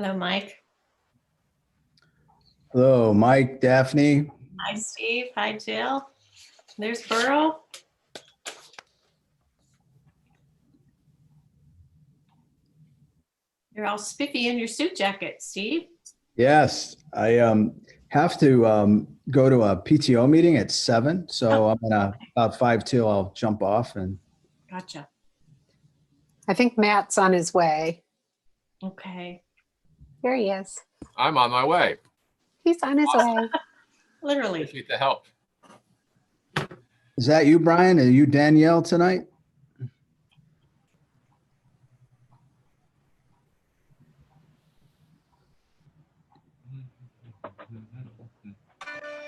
Hello, Mike. Hello, Mike, Daphne. Hi, Steve. Hi, Jill. There's Burl. You're all spiffy in your suit jacket, Steve. Yes, I have to go to a PTO meeting at 7, so Oh, I'm gonna about 5 till I'll jump off and gotcha. I think Matt's on his way. Okay. There he is. I'm on my way. He's on his way. Literally. Appreciate the help. is that you, Brian? Are you Danielle tonight?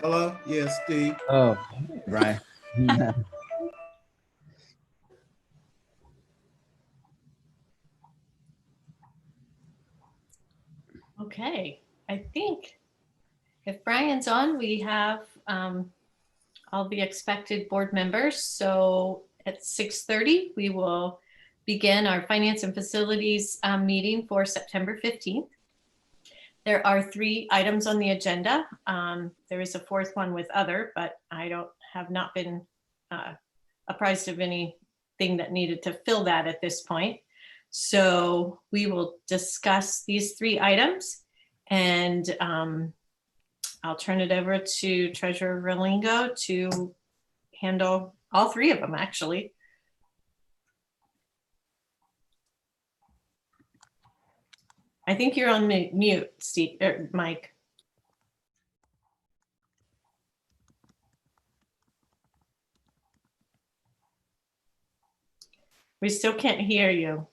Hello, yes, Steve. Oh, Brian. Okay. I think if Brian's on, we have all the expected board members. So at 6:30, we will begin our Finance and Facilities meeting for September 15th. There are 3 items on the agenda. There is a 4th one with other, but I have not been apprised of anything that needed to fill that at this point. So we will discuss these 3 items, and I'll turn it over to Treasurer Relingo to handle all 3 of them, actually. I think you're on mute, Steve, Mike. We still can't hear you.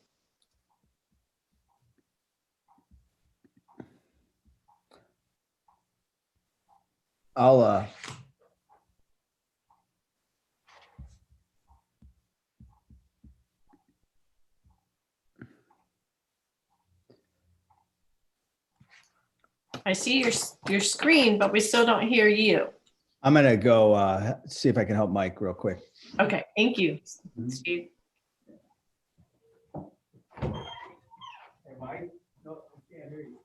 I'll I see your screen, but we still don't hear you. I'm gonna go see if I can help Mike real quick. Okay, thank you, Steve. Hey, Mike. No, I can't hear you.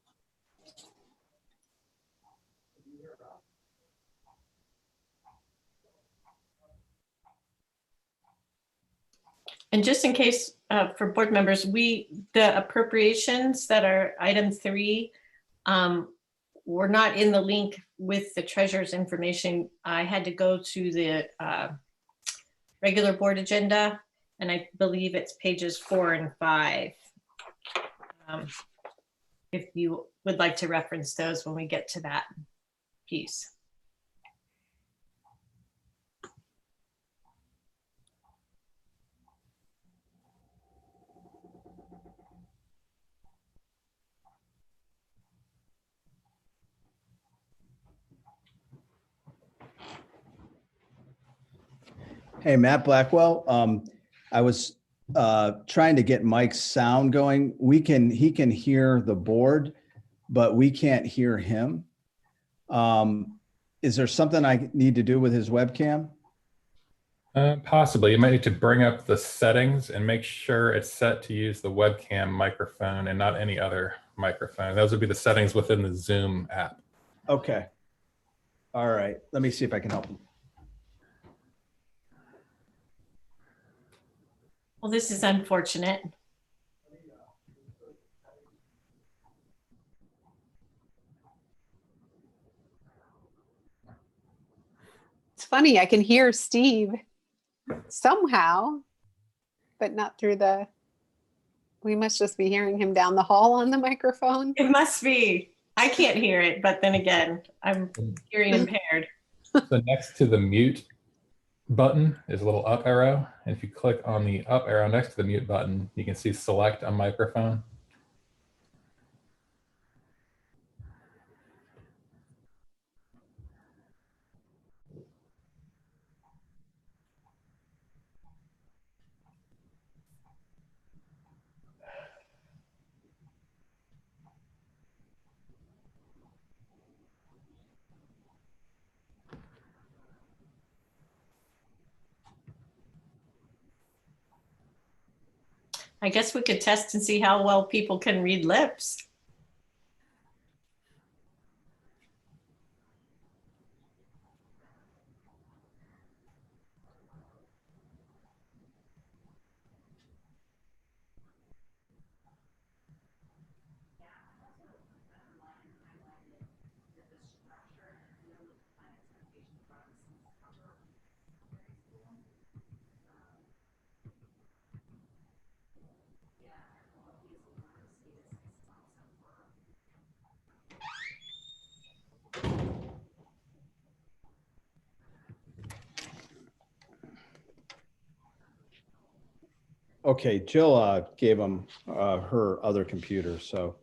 And just in case for board members, the appropriations that are item 3 were not in the link with the treasurer's information. I had to go to the regular board agenda, and I believe it's pages 4 and 5. If you would like to reference those when we get to that piece. Hey, Matt Blackwell. I was trying to get Mike's sound going. He can hear the board, but we can't hear him. Is there something I need to do with his webcam? Possibly. You might need to bring up the settings and make sure it's set to use the webcam microphone and not any other microphone. Those would be the settings within the Zoom app. Okay. All right. Let me see if I can help him. Well, this is unfortunate. It's funny, I can hear Steve somehow, but not through we must just be hearing him down the hall on the microphone. It must be. I can't hear it, but then again, I'm hearing impaired. So next to the mute button is a little up arrow. And if you click on the up arrow next to the mute button, you can see select a microphone. I guess we could test and see how well people can read lips. Okay, Jill gave him her other computer, so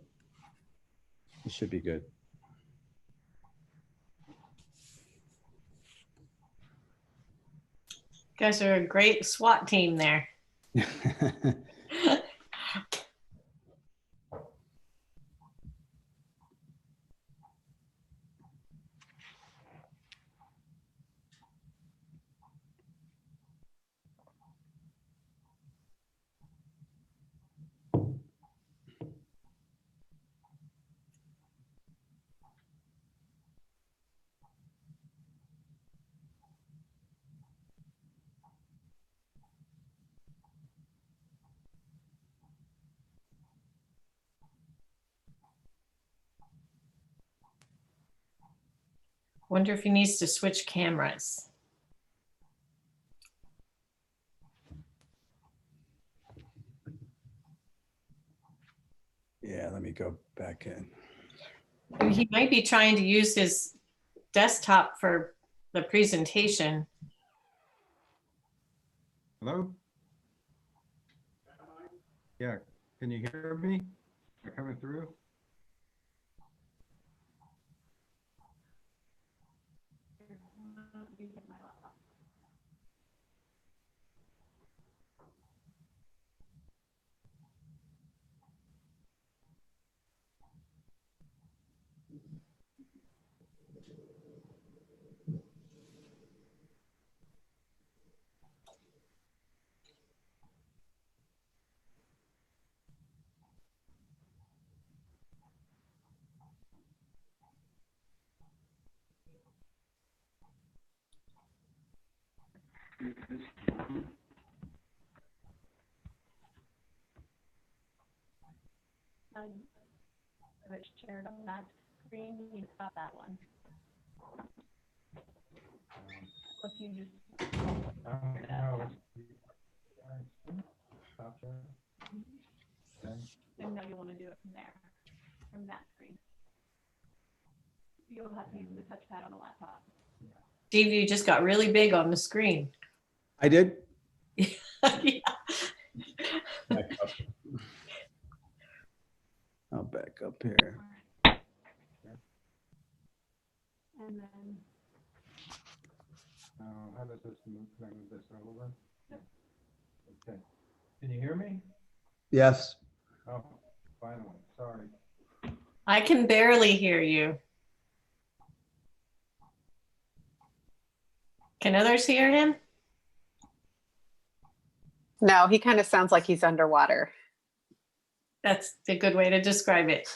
it should be good. You guys are a great SWAT team there. Wonder if he needs to switch cameras. Yeah, let me go back in. He might be trying to use his desktop for the presentation. Hello? Yeah, can you hear me? Am I coming through? It's shared on that screen, you got that one. If you just, No, stop there. Okay. and now you want to do it from there, from that screen. You'll have to use the touchpad on a laptop. Steve, you just got really big on the screen. I did. Yeah. Back up. I'll back up here. And then, How does this move? Can I move this over? Okay. Can you hear me? Yes. Oh, finally, sorry. I can barely hear you. Can others hear him? No, he kind of sounds like he's underwater. That's a good way to describe it.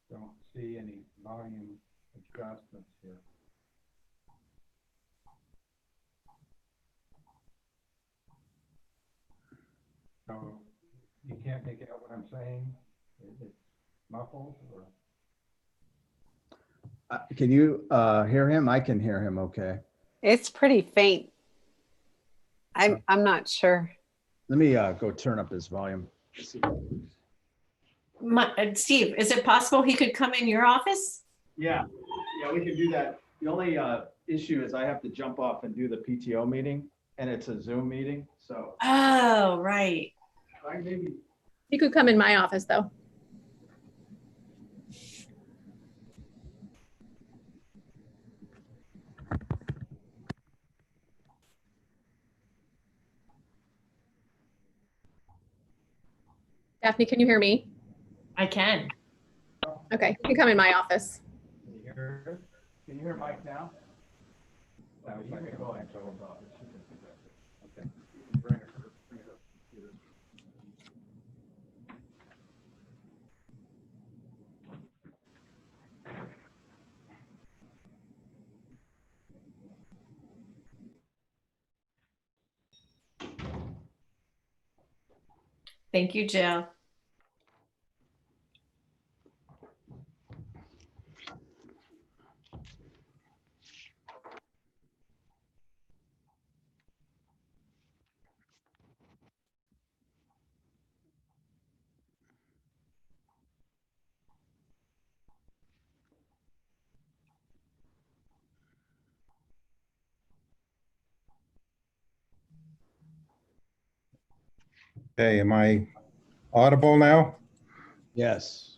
Don't see any volume adjustments here. So you can't make out what I'm saying? It's muffled or? Can you hear him? I can hear him okay. It's pretty faint. I'm not sure. Let me go turn up his volume. Steve, is it possible he could come in your office? Yeah, we can do that. The only issue is I have to jump off and do the PTO meeting, and it's a Zoom meeting, so Oh, right. I maybe. You could come in my office though. Daphne, can you hear me? I can. Okay, you can come in my office. Can you hear it? Can you hear Mike now? No, you can go ahead. Okay. Bring it up. Thank you, Jill. Okay, am I audible now? Yes.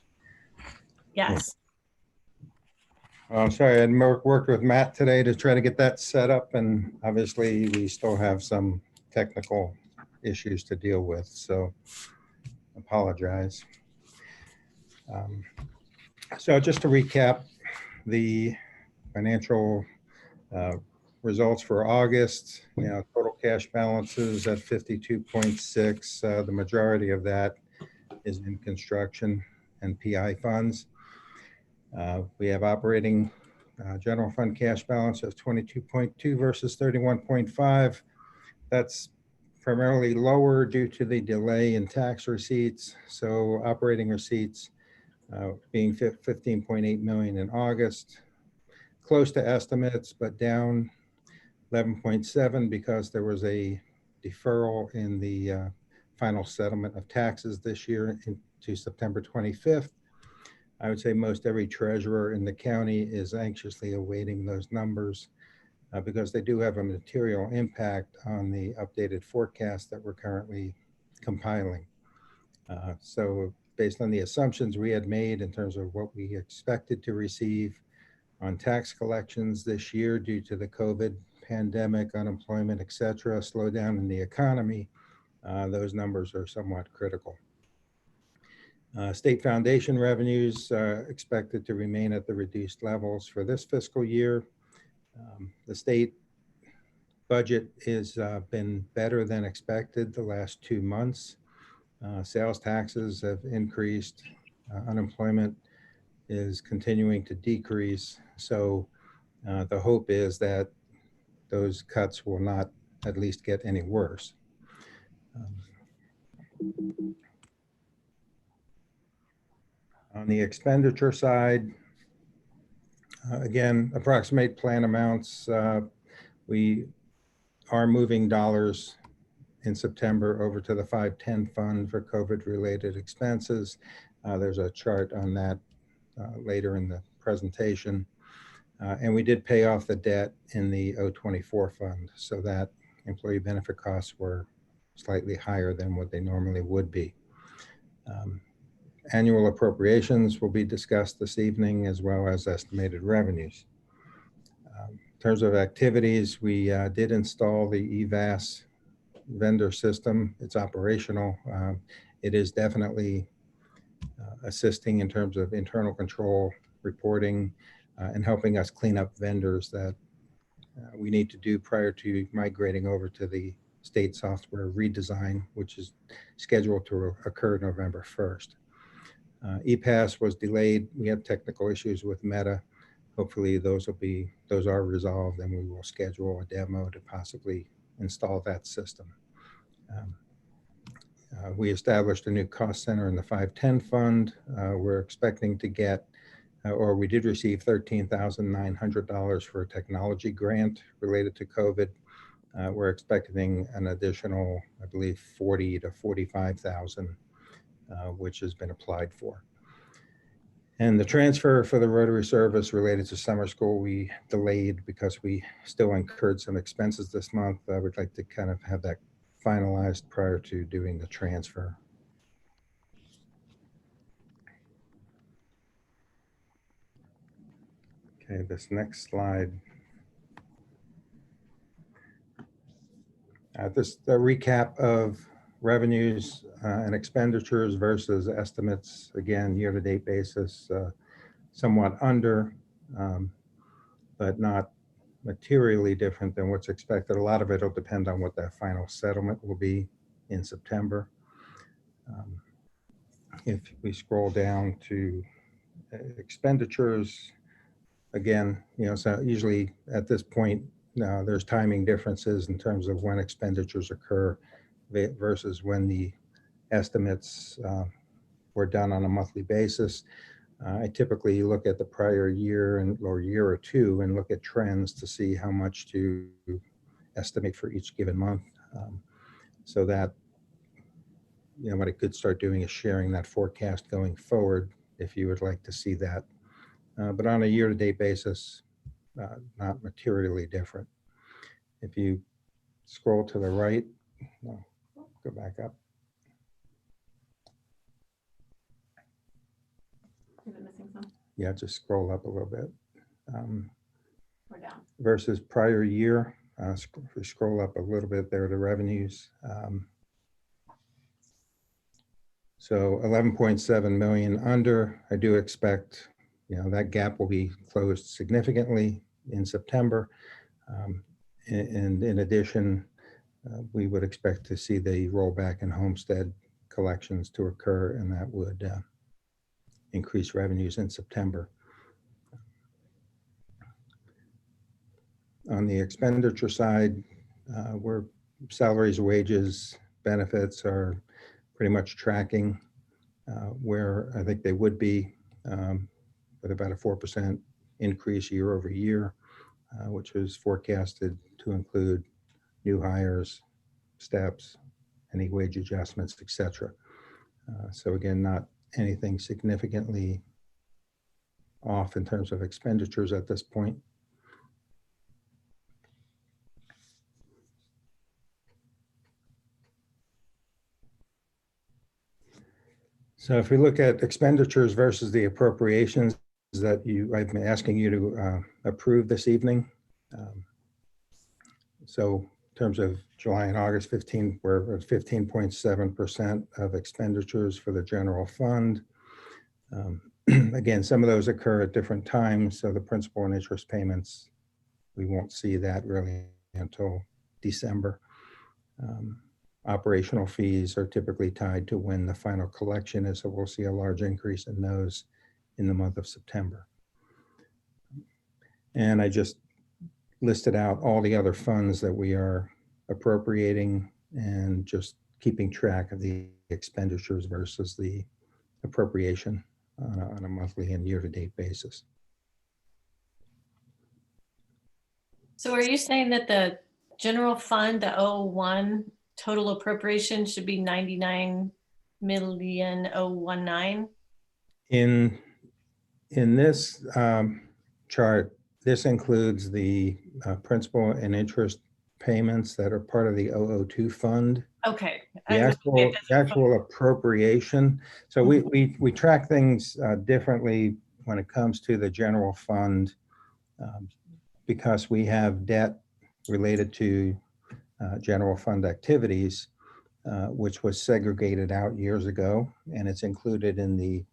Yes. I'm sorry, I worked with Matt today to try to get that set up, and obviously we still have some technical issues to deal with, so apologize. Um, So just to recap, the financial results for August, total cash balances at 52.6. The majority of that is in construction and PI funds. We have operating general fund cash balance of 22.2 versus 31.5. That's primarily lower due to the delay in tax receipts. So operating receipts being 15.8 million in August, close to estimates, but down 11.7 because there was a deferral in the final settlement of taxes this year to September 25th. I would say most every treasurer in the county is anxiously awaiting those numbers because they do have a material impact on the updated forecast that we're currently compiling. So based on the assumptions we had made in terms of what we expected to receive on tax collections this year due to the COVID pandemic, unemployment, et cetera, slowdown in the economy, those numbers are somewhat critical. State foundation revenues expected to remain at the reduced levels for this fiscal year. The state budget has been better than expected the last 2 months. Sales taxes have increased. Unemployment is continuing to decrease. So the hope is that those cuts will not at least get any worse. On the expenditure side, again, approximate plan amounts. We are moving dollars in September over to the 510 fund for COVID-related expenses. There's a chart on that later in the presentation. And we did pay off the debt in the 024 fund, so that employee benefit costs were slightly higher than what they normally would be. Annual appropriations will be discussed this evening, as well as estimated revenues. In terms of activities, we did install the EVAS vendor system. It's operational. It is definitely assisting in terms of internal control, reporting, and helping us clean up vendors that we need to do prior to migrating over to the state software redesign, which is scheduled to occur November 1st. EPAS was delayed. We have technical issues with Meta. Hopefully those are resolved, and we will schedule a demo to possibly install that system. We established a new cost center in the 510 fund. We're expecting to get, or we did receive $13,900 for a technology grant related to COVID. We're expecting an additional, I believe, 40 to 45,000, which has been applied for. And the transfer for the Rotary service related to summer school, we delayed because we still incurred some expenses this month. I would like to kind of have that finalized prior to doing the transfer. Okay, this next slide. This the recap of revenues and expenditures versus estimates. Again, year-to-date basis, somewhat under, but not materially different than what's expected. A lot of it will depend on what that final settlement will be in September. If we scroll down to expenditures, again, so usually at this point, there's timing differences in terms of when expenditures occur versus when the estimates were done on a monthly basis. I typically look at the prior year or year or two and look at trends to see how much to estimate for each given month. So that, what I could start doing is sharing that forecast going forward if you would like to see that. But on a year-to-date basis, not materially different. If you scroll to the right, go back up. Yeah, just scroll up a little bit. We're down. Versus prior year, if we scroll up a little bit there, the revenues. So 11.7 million under. I do expect, that gap will be closed significantly in September. And in addition, we would expect to see the rollback in homestead collections to occur, and that would increase revenues in September. On the expenditure side, where salaries, wages, benefits are pretty much tracking where I think they would be, with about a 4% increase year over year, which was forecasted to include new hires, steps, any wage adjustments, etc. So again, not anything significantly off in terms of expenditures at this point. So if we look at expenditures versus the appropriations that I've been asking you to approve this evening. So in terms of July and August, we're at 15.7% of expenditures for the general fund. Again, some of those occur at different times. So the principal and interest payments, we won't see that really until December. Operational fees are typically tied to when the final collection is, so we'll see a large increase in those in the month of September. And I just listed out all the other funds that we are appropriating and just keeping track of the expenditures versus the appropriation on a monthly and year-to-date basis. So are you saying that the general fund, the 001 total appropriation should be 99,019,019? In this chart, this includes the principal and interest payments that are part of the 002 fund. Okay. The actual appropriation. So we track things differently when it comes to the general fund because we have debt related to general fund activities, which was segregated out years ago, and it's included in the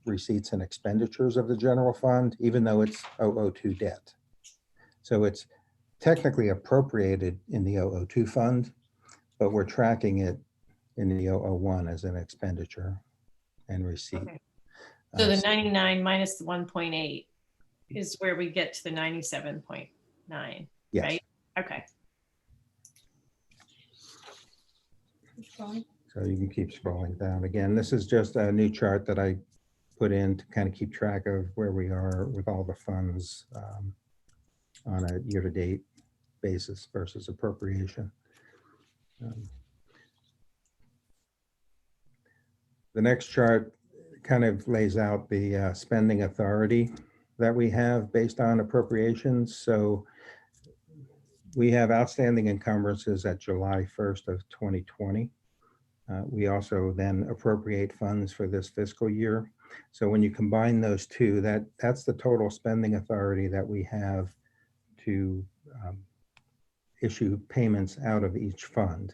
receipts and expenditures of the general fund, even though it's 002 debt. So it's technically appropriated in the 002 fund, but we're tracking it in the 001 as an expenditure and receipt. Okay. So the 99 minus the 1.8 is where we get to the 97.9, yes. right? Okay. So you can keep scrolling down. Again, this is just a new chart that I put in to kind of keep track of where we are with all the funds on a year-to-date basis versus appropriation. The next chart kind of lays out the spending authority that we have based on appropriations. So we have outstanding encumbrances at July 1st of 2020. We also then appropriate funds for this fiscal year. So when you combine those two, that's the total spending authority that we have to issue payments out of each fund.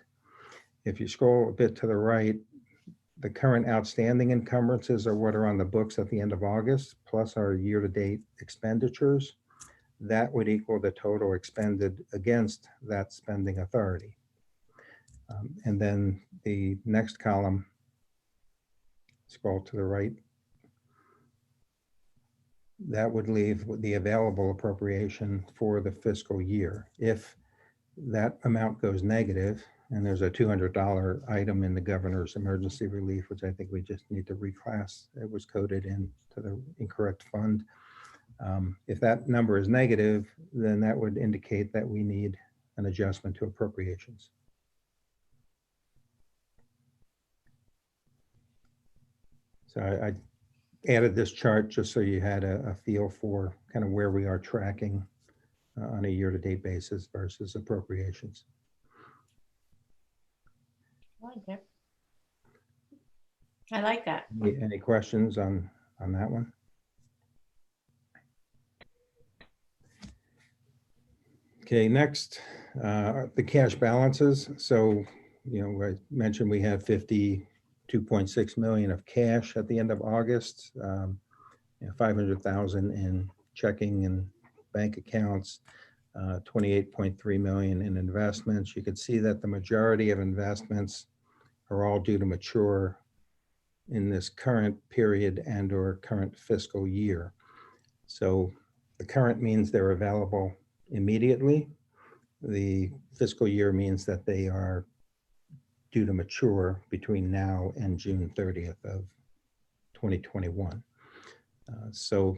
If you scroll a bit to the right, the current outstanding encumbrances are what are on the books at the end of August, plus our year-to-date expenditures. That would equal the total expended against that spending authority. And then the next column, scroll to the right, that would leave the available appropriation for the fiscal year. If that amount goes negative, and there's a $200 item in the governor's emergency relief, which I think we just need to reclass. It was coded into the incorrect fund. If that number is negative, then that would indicate that we need an adjustment to appropriations. So I added this chart just so you had a feel for kind of where we are tracking on a year-to-date basis versus appropriations. Okay. I like that. Any questions on that one? Okay, next, the cash balances. So, I mentioned we have 52.6 million of cash at the end of August, 500,000 in checking and bank accounts, 28.3 million in investments. You could see that the majority of investments are all due to mature in this current period and or current fiscal year. So the current means they're available immediately. The fiscal year means that they are due to mature between now and June 30th of 2021. So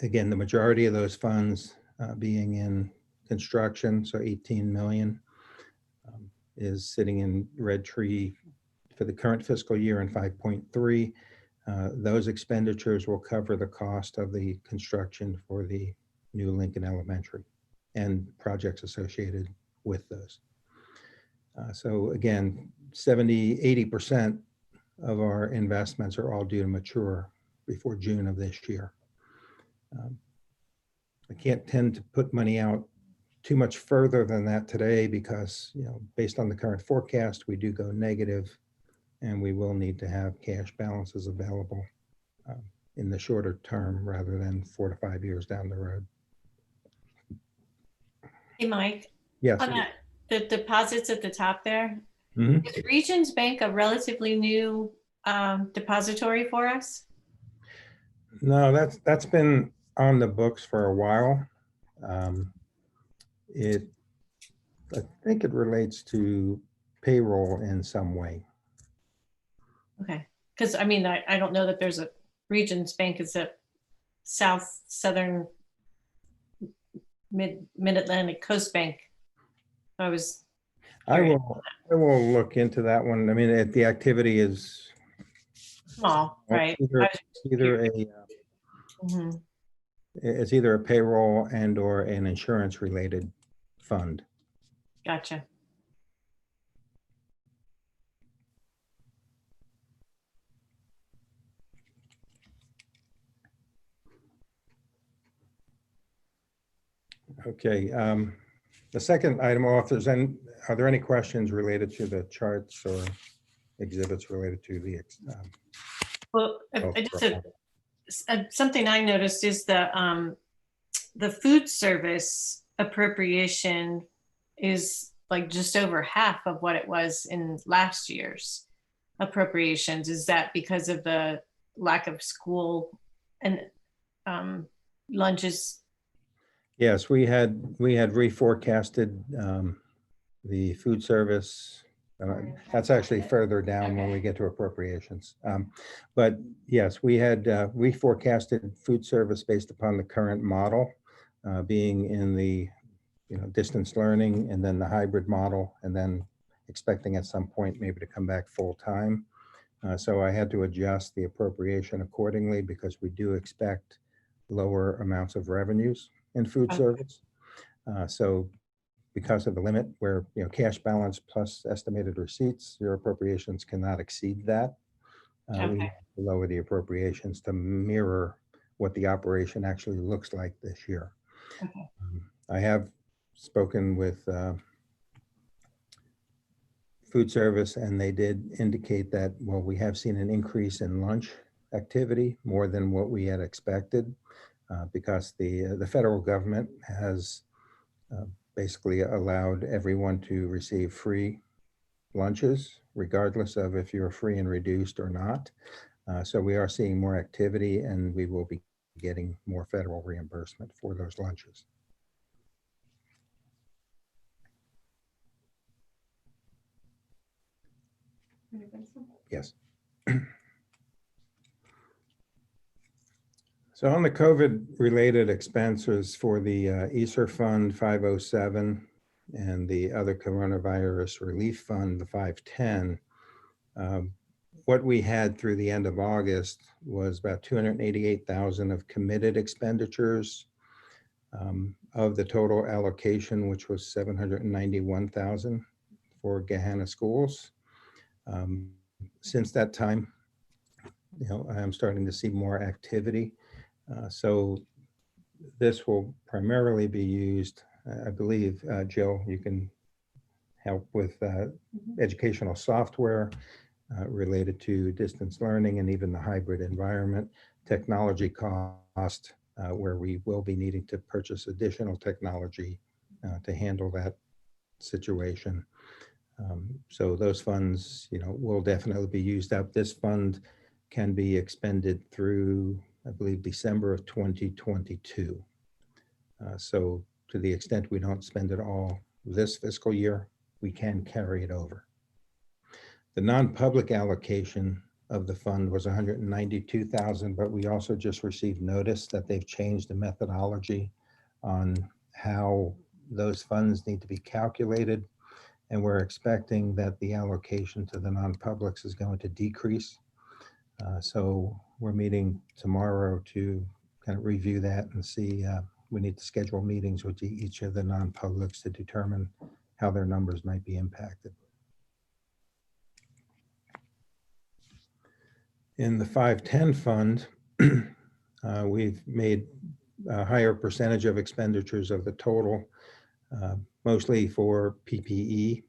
again, the majority of those funds being in construction, so 18 million is sitting in Red Tree for the current fiscal year and 5.3. Those expenditures will cover the cost of the construction for the new Lincoln Elementary and projects associated with those. So again, 80% of our investments are all due to mature before June of this year. I can't tend to put money out too much further than that today because, based on the current forecast, we do go negative and we will need to have cash balances available in the shorter term rather than 4 to 5 years down the road. Hey, Mike, Yes. on that, the deposits at the top there, Mhm. is Regions Bank a relatively new depository for us? No, that's been on the books for a while. I think it relates to payroll in some way. Okay, because I mean, I don't know that there's a Regions Bank is a southern mid-Atlantic coast bank. I will look into that one. I mean, the activity is small, right? Mhm. It's either a payroll and or an insurance related fund. Gotcha. Okay. The second item, authors, and are there any questions related to the charts or exhibits related to the? Well, something I noticed is the food service appropriation is like just over half of what it was in last year's appropriations. Is that because of the lack of school and lunches? Yes, we had reforecasted the food service. That's actually further down when we get to appropriations. But yes, we had reforecasted food service based upon the current model being in the distance learning and then the hybrid model, and then expecting at some point maybe to come back full time. So I had to adjust the appropriation accordingly because we do expect lower amounts of revenues in food service. So because of the limit where cash balance plus estimated receipts, your appropriations cannot exceed that. We Okay. need to lower the appropriations to mirror what the operation actually looks like this year. Okay. I have spoken with food service, and they did indicate that, well, we have seen an increase in lunch activity more than what we had expected because the federal government has basically allowed everyone to receive free lunches, regardless of if you're free and reduced or not. So we are seeing more activity, and we will be getting more federal reimbursement for those lunches. Yes. So on the COVID-related expenses for the ESSER Fund 507 and the other coronavirus relief fund, the 510, what we had through the end of August was about 288,000 of committed expenditures of the total allocation, which was 791,000 for Gahanna schools. Since that time, I'm starting to see more activity. So this will primarily be used I believe, Jill, you can help with educational software related to distance learning and even the hybrid environment, technology cost, where we will be needing to purchase additional technology to handle that situation. So those funds, will definitely be used up. This fund can be expended through, I believe, December of 2022. So to the extent we don't spend it all this fiscal year, we can carry it over. The non-public allocation of the fund was 192,000, but we also just received notice that they've changed the methodology on how those funds need to be calculated. And we're expecting that the allocation to the non-publics is going to decrease. So we're meeting tomorrow to kind of review that and see, we need to schedule meetings with each of the non-publics to determine how their numbers might be impacted. In the 510 fund, we've made a higher percentage of expenditures of the total, mostly for PPE.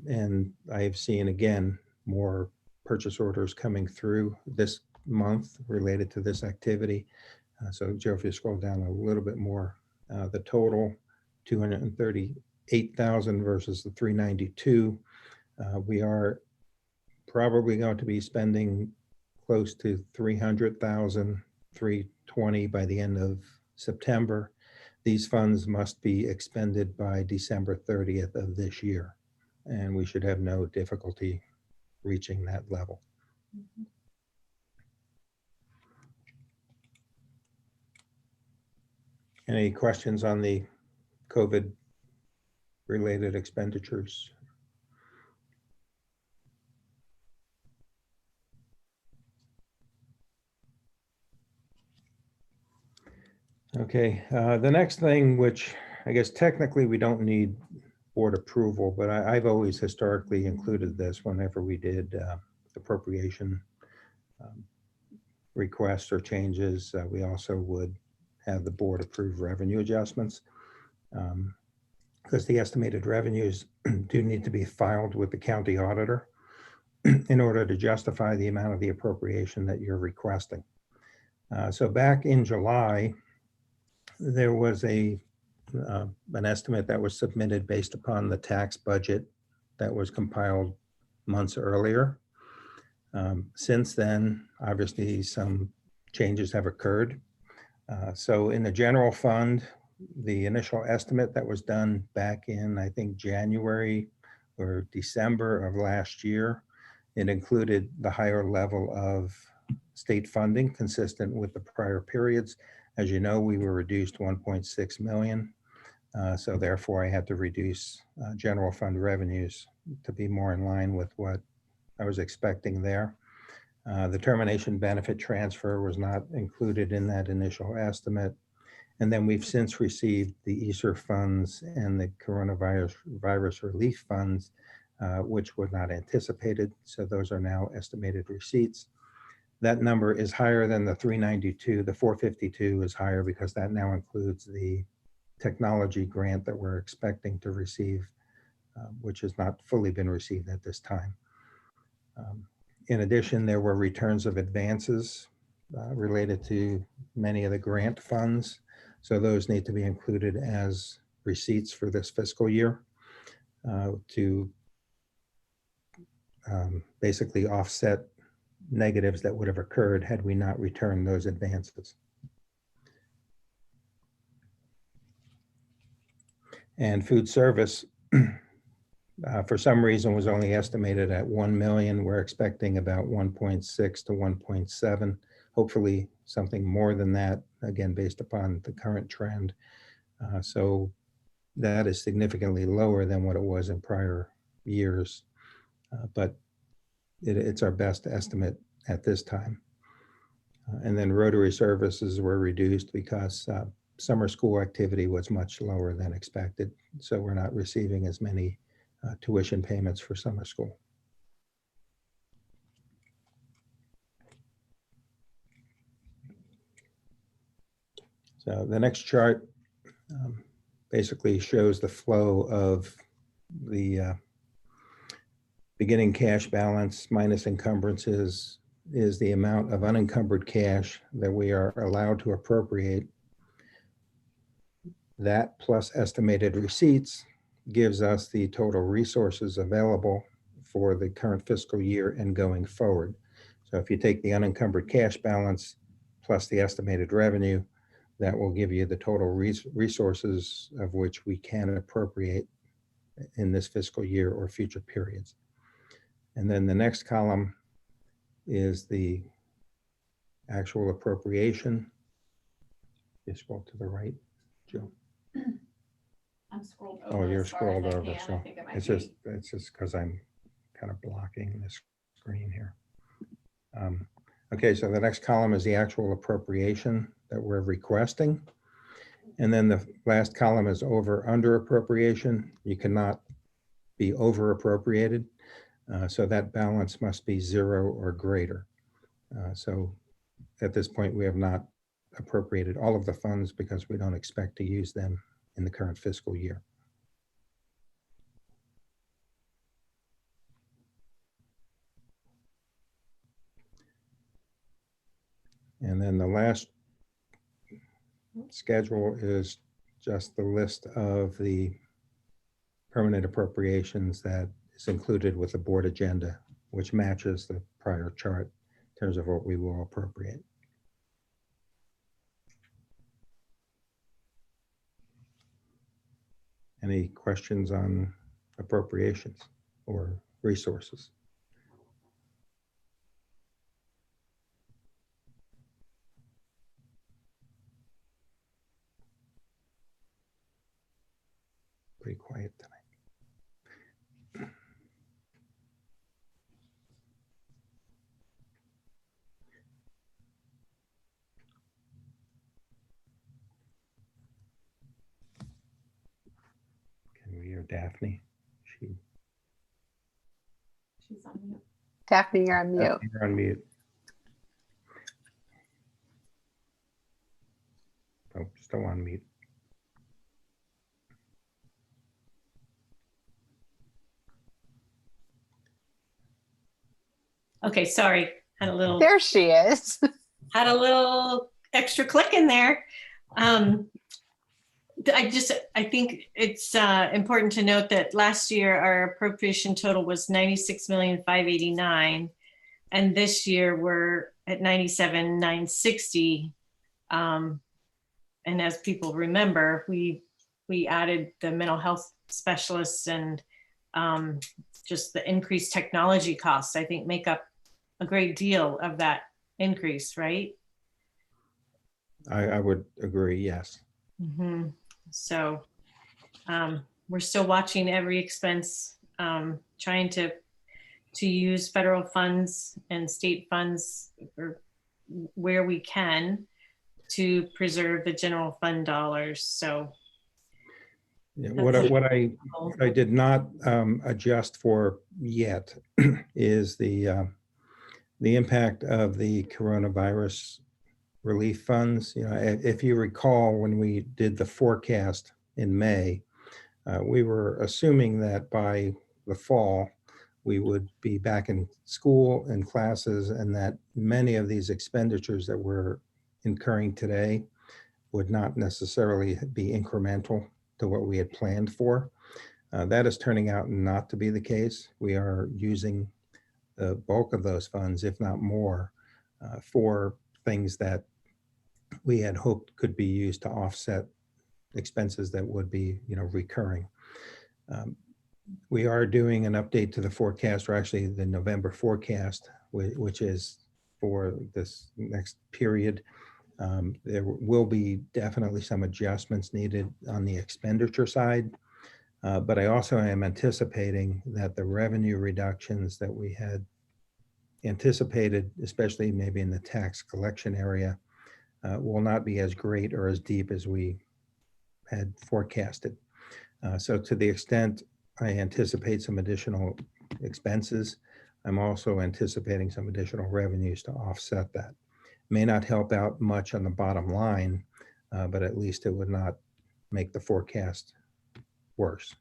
And I've seen, again, more purchase orders coming through this month related to this activity. So Joe, if you scroll down a little bit more, the total 238,000 versus the 392. We are probably going to be spending close to 300,000, 320 by the end of September. These funds must be expended by December 30th of this year, and we should have no difficulty reaching that level. Any questions on the COVID related expenditures? Okay, the next thing, which I guess technically we don't need board approval, but I've always historically included this whenever we did appropriation requests or changes. We also would have the board approve revenue adjustments because the estimated revenues do need to be filed with the county auditor in order to justify the amount of the appropriation that you're requesting. So back in July, there was an estimate that was submitted based upon the tax budget that was compiled months earlier. Since then, obviously, some changes have occurred. So in the general fund, the initial estimate that was done back in, I think, January or December of last year, it included the higher level of state funding consistent with the prior periods. As you know, we were reduced 1.6 million. So therefore I had to reduce general fund revenues to be more in line with what I was expecting there. The termination benefit transfer was not included in that initial estimate. And then we've since received the ESSER funds and the coronavirus relief funds, which were not anticipated. So those are now estimated receipts. That number is higher than the 392. The 452 is higher because that now includes the technology grant that we're expecting to receive, which has not fully been received at this time. In addition, there were returns of advances related to many of the grant funds. So those need to be included as receipts for this fiscal year to basically offset negatives that would have occurred had we not returned those advances. And food service, for some reason, was only estimated at 1 million. We're expecting about 1.6 to 1.7, hopefully something more than that, again, based upon the current trend. So that is significantly lower than what it was in prior years, but it's our best estimate at this time. And then Rotary services were reduced because summer school activity was much lower than expected. So we're not receiving as many tuition payments for summer school. So the next chart basically shows the flow of the beginning cash balance minus encumbrances is the amount of unencumbered cash that we are allowed to appropriate. That plus estimated receipts gives us the total resources available for the current fiscal year and going forward. So if you take the unencumbered cash balance plus the estimated revenue, that will give you the total resources of which we can appropriate in this fiscal year or future periods. And then the next column is the actual appropriation. You scroll to the right, Joe. I'm scrolled Oh, over you're as far as scrolled I over, can. so I think it might it's be. just because I'm kind of blocking the screen here. Okay, so the next column is the actual appropriation that we're requesting. And then the last column is over under appropriation. You cannot be over appropriated. So that balance must be 0 or greater. So at this point, we have not appropriated all of the funds because we don't expect to use them in the current fiscal year. And then the last schedule is just the list of the permanent appropriations that is included with the board agenda, which matches the prior chart in terms of what we will appropriate. Any questions on appropriations or resources? Pretty quiet tonight. Can we hear Daphne? She's on mute. Daphne, you're on mute. Daphne, you're on mute. Oh, still on mute. Okay, sorry. Had a little There she is. extra click in there. I think it's important to note that last year our appropriation total was 96,589,000, and this year we're at 97,960. And as people remember, we added the mental health specialists and just the increased technology costs, I think, make up a great deal of that increase, right? I would agree, yes. Mm-hmm. So we're still watching every expense, trying to use federal funds and state funds or where we can to preserve the general fund dollars. So Yeah, what I did not adjust for yet is the impact of the coronavirus relief funds. You know, if you recall, when we did the forecast in May, we were assuming that by the fall, we would be back in school and classes, and that many of these expenditures that we're incurring today would not necessarily be incremental to what we had planned for. That is turning out not to be the case. We are using the bulk of those funds, if not more, for things that we had hoped could be used to offset expenses that would be, recurring. We are doing an update to the forecast, or actually the November forecast, which is for this next period. There will be definitely some adjustments needed on the expenditure side, but I also am anticipating that the revenue reductions that we had anticipated, especially maybe in the tax collection area, will not be as great or as deep as we had forecasted. So to the extent I anticipate some additional expenses, I'm also anticipating some additional revenues to offset that. May not help out much on the bottom line, but at least it would not make the forecast worse.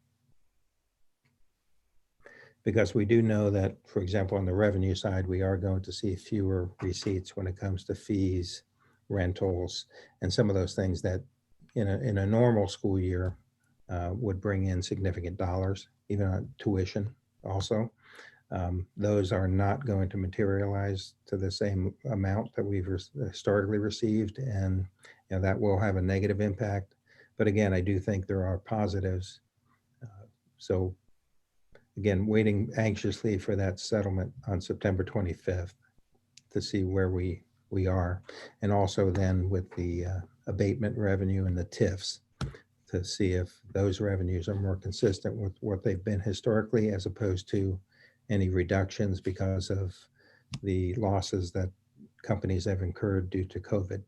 Because we do know that, for example, on the revenue side, we are going to see fewer receipts when it comes to fees, rentals, and some of those things that in a normal school year would bring in significant dollars, even on tuition also. Those are not going to materialize to the same amount that we've historically received, and that will have a negative impact. But again, I do think there are positives. So again, waiting anxiously for that settlement on September 25th to see where we are. And also then with the abatement revenue and the TIFs to see if those revenues are more consistent with what they've been historically, as opposed to any reductions because of the losses that companies have incurred due to COVID.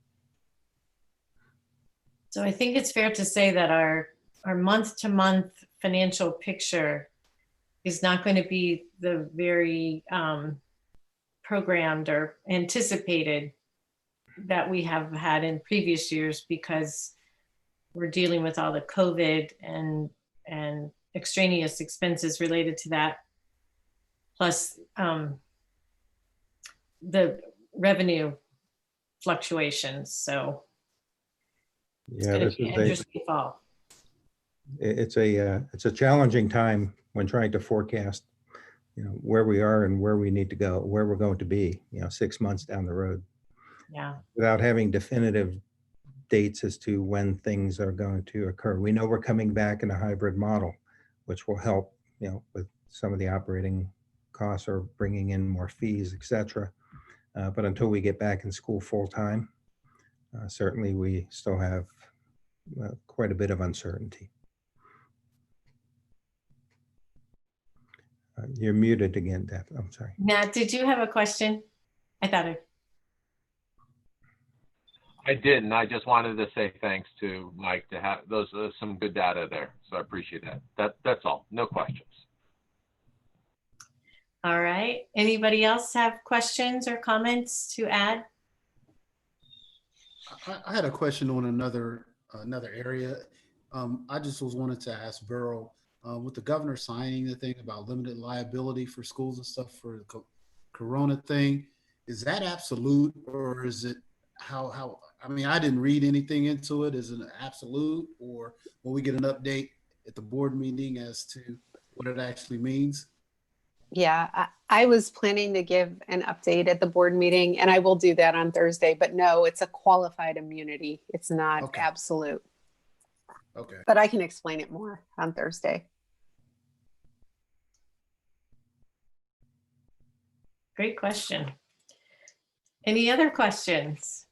So I think it's fair to say that our month-to-month financial picture is not going to be the very programmed or anticipated that we have had in previous years, because we're dealing with all the COVID and extraneous expenses related to that, plus the revenue fluctuations. So it's Yeah, going this to be is an interesting fall. it's a challenging time when trying to forecast, where we are and where we need to go, where we're going to be, 6 months down the road, Yeah. without having definitive dates as to when things are going to occur. We know we're coming back in a hybrid model, which will help, with some of the operating costs or bringing in more fees, et cetera. But until we get back in school full time, certainly we still have quite a bit of uncertainty. You're muted again, Daph. I'm sorry. Matt, did you have a question? I thought I didn't. I just wanted to say thanks to Mike to have those some good data there. So I appreciate that. That's all. No questions. All right. Anybody else have questions or comments to add? I had a question on another area. I just wanted to ask Beryl, with the governor signing the thing about limited liability for schools and stuff for the Corona thing, is that absolute, or is it how? I mean, I didn't read anything into it. Is it an absolute, or will we get an update at the board meeting as to what it actually means? Yeah, I was planning to give an update at the board meeting, and I will do that on Thursday, but no, it's a qualified immunity. It's not Okay. absolute, Okay. but I can explain it more on Thursday. Great question. Any other questions?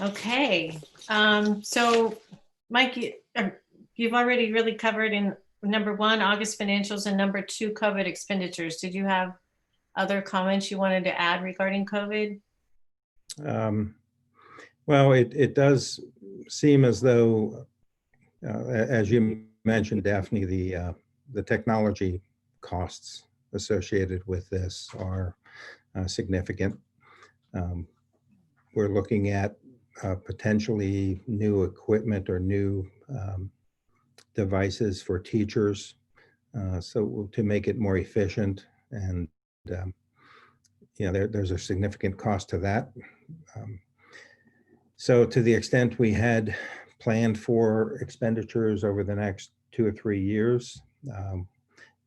Okay. So Mike, you've already really covered in number 1, August financials, and number 2, COVID expenditures. Did you have other comments you wanted to add regarding COVID? Well, it does seem as though, as you mentioned, Daphne, the technology costs associated with this are significant. We're looking at potentially new equipment or new devices for teachers, so to make it more efficient, and there's a significant cost to that. So to the extent we had planned for expenditures over the next 2 or 3 years,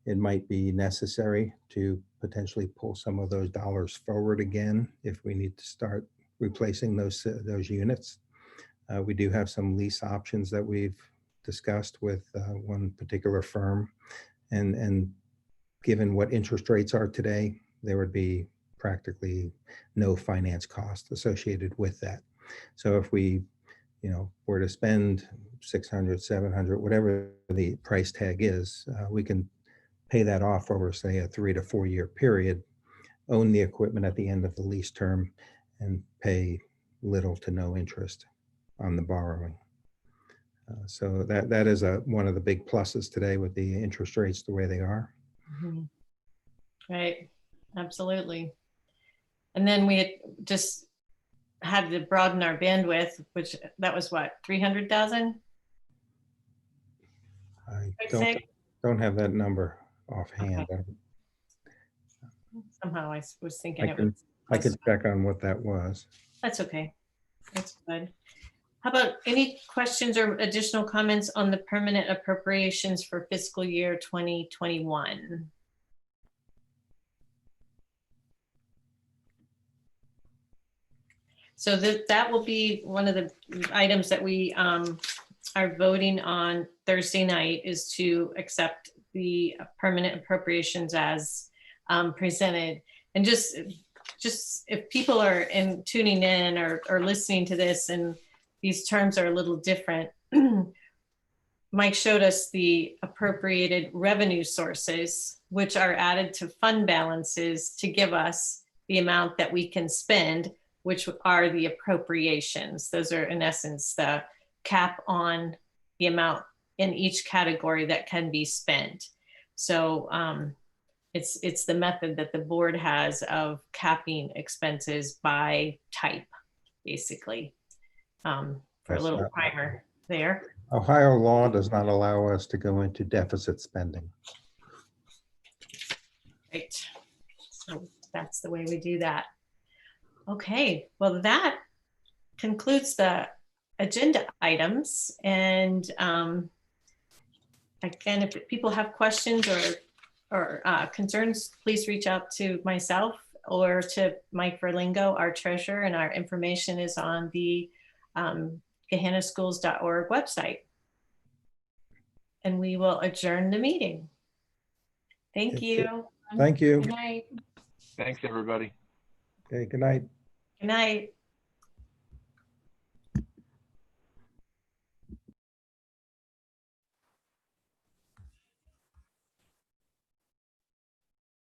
it might be necessary to potentially pull some of those dollars forward again if we need to start replacing those units. We do have some lease options that we've discussed with one particular firm, and given what interest rates are today, there would be practically no finance cost associated with that. So if we were to spend 600, 700, whatever the price tag is, we can pay that off over, say, a 3 to 4 year period, own the equipment at the end of the lease term, and pay little to no interest on the borrowing. So that is one of the big pluses today with the interest rates the way they are. Mm-hmm. Right. Absolutely. And then we had just had to broaden our bandwidth, which that was what, 300,000? I I'd don't, say. don't have that number offhand. Somehow I was thinking I it can, was. I could check on what that was. That's okay. That's good. How about any questions or additional comments on the permanent appropriations for fiscal year 2021? So that will be one of the items that we are voting on Thursday night, is to accept the permanent appropriations as presented. And just if people are tuning in or listening to this and these terms are a little different, Mike showed us the appropriated revenue sources, which are added to fund balances to give us the amount that we can spend, which are the appropriations. Those are in essence the cap on the amount in each category that can be spent. So it's the method that the board has of capping expenses by type, basically, for a little primer there. Ohio law does not allow us to go into deficit spending. Right. So that's the way we do that. Okay, well, that concludes the agenda items. And again, if people have questions or concerns, please reach out to myself or to Mike Verlingo, our treasurer, and our information is on the GahannaSchools.org website. And we will adjourn the meeting. Thank you. Thank you. Good night. Thanks, everybody. Okay, good night. Good night.